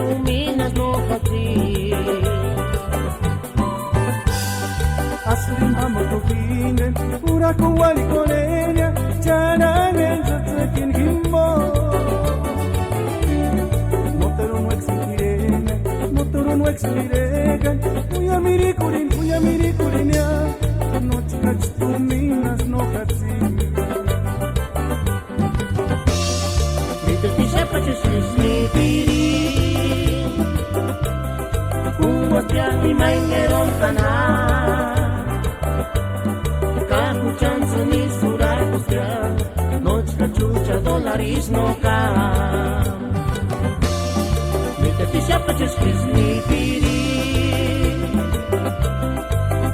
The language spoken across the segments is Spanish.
tuminas no hati Aslim hamo tu finen Ura kuwali kolenya Chanangen zatsakin himbo Motoru no exigirena Motoru no exigiregan Puya mirikurin ya No chikach tuminas no hati Mito tisha pachis ni piri Kuwatya imaingeron kana Ni surar kusya Nochka chucha dolaris no ka Mita tisha paches ni piri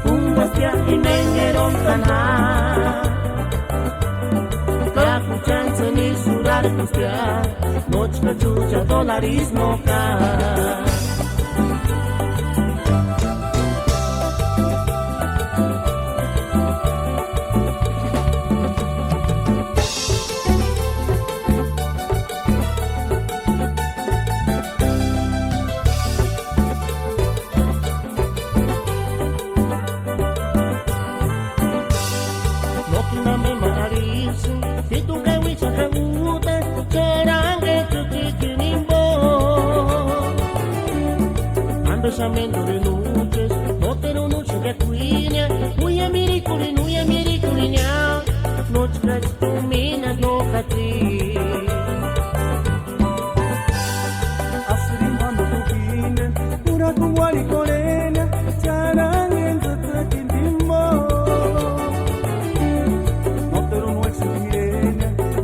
Kumbasya inengeron kana Kakuchansa ni surar kusya Nochka chucha dolaris no ka Samendo de luces, no te lo noche que cuiña, muy a miricuriña, no te tu minas no hati. Aslim hamo tu finen Ura kuwali kolenya Chanangen zatsakin himbo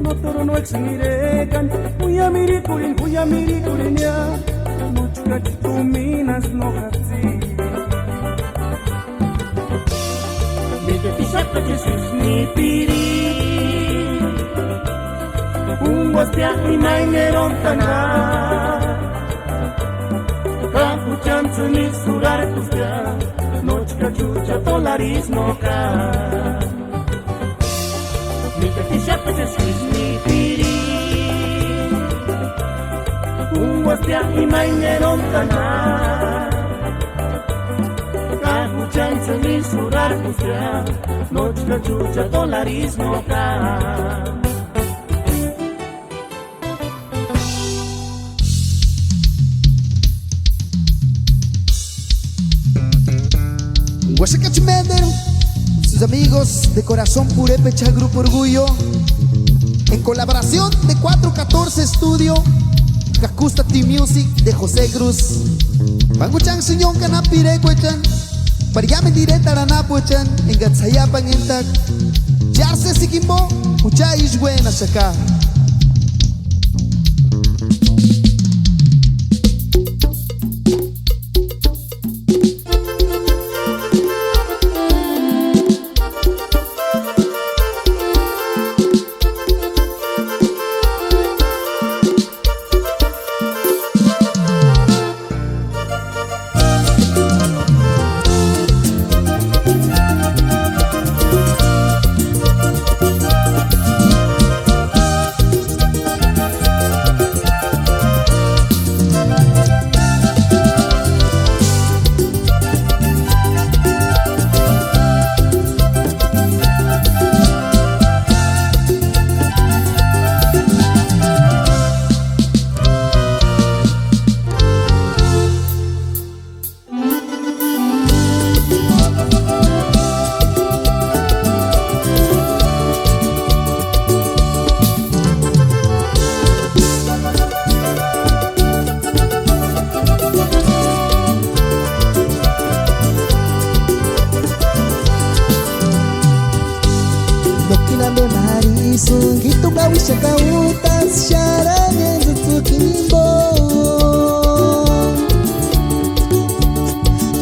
Motoru no exigiregan Puya mirikurin ya Muchkach tuminas no hati Mita tisha paches ni piri Kuwatya imaingeron kana Kakuchansa ni surar kusya Nochka chucha dolaris no ka Mita tisha paches ni piri Kuwatya imaingeron kana Kakuchansa ni surar kusya Nochka chucha dolaris no ka Huasacachimender, sus amigos de Corazón Purépecha Grupo Orgullo, en colaboración de 414 Studio, Kakusta Team Music de José Cruz. Panguchan Siñón Canapirecuechan, Pariame Directa Ranapuechan, en Gatsayapan Entak, Yarse Sikimbo, Uchaish Buena Shaka. Sungito gawisha kautas Sharangen zutsukimbo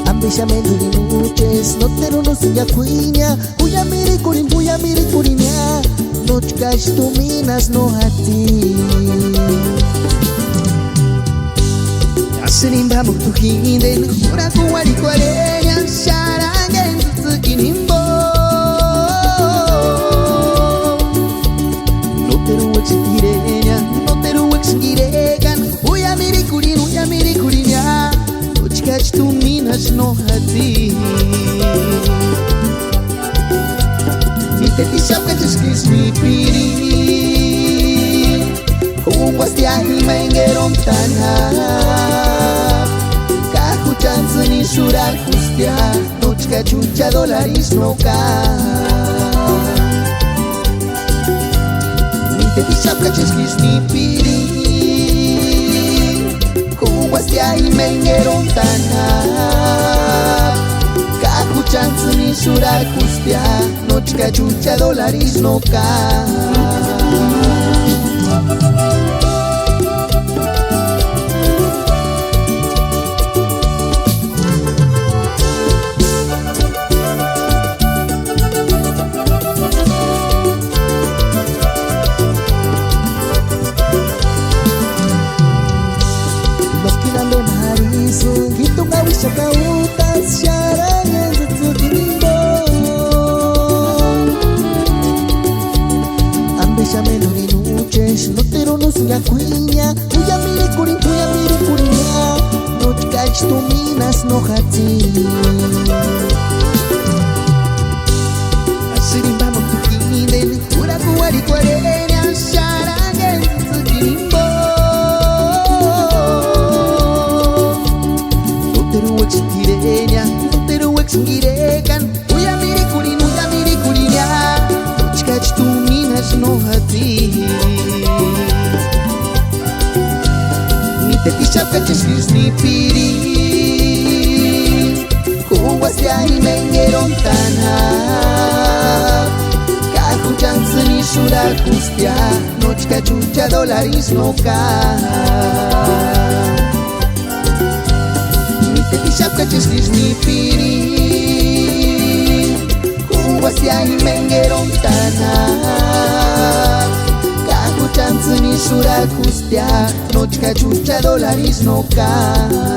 Ambisha menduli nuches Notero no suya kuinya Puya mirikurinya Nochkash tu minas no hati Asirin bamuk tu hinden Hura kuwari kuarenya Sharangen zutsukimbo No te lo exigiregan, Uya mirikurin minas no hati mi te tisap ka cheskis mi piri kung wastiahi maingeron tanha kakuchan suni surak kustia nochka chucha dolaris no ka mi te tisap ka cheskis mi piri wastiahi maingeron tanha kakuchan suni surak kustia nochka chucha dolaris no ka Sakautas syarangan zutsutimbo Ambe shameno ni nuches Notero no suya kuinya Uya miri kurinya No chikach tu minas no hati Asirimba moktukinen Ura kuwari kuarenya Syarangan zutsutimbo Tirenya, notero exingirekan Uya miri kurinya Nochkach tu minas no hati Ni te tisap kacheskis ni piri Kung wastiahi maingeron tanha Kakuchan suni surak kustia Nochka chucha dolaris no ka Tisap ka cheskis ni piri Kung wastiahi maingeron tanha Kakuchan suni surak kustia Nochka chucha dolaris no ka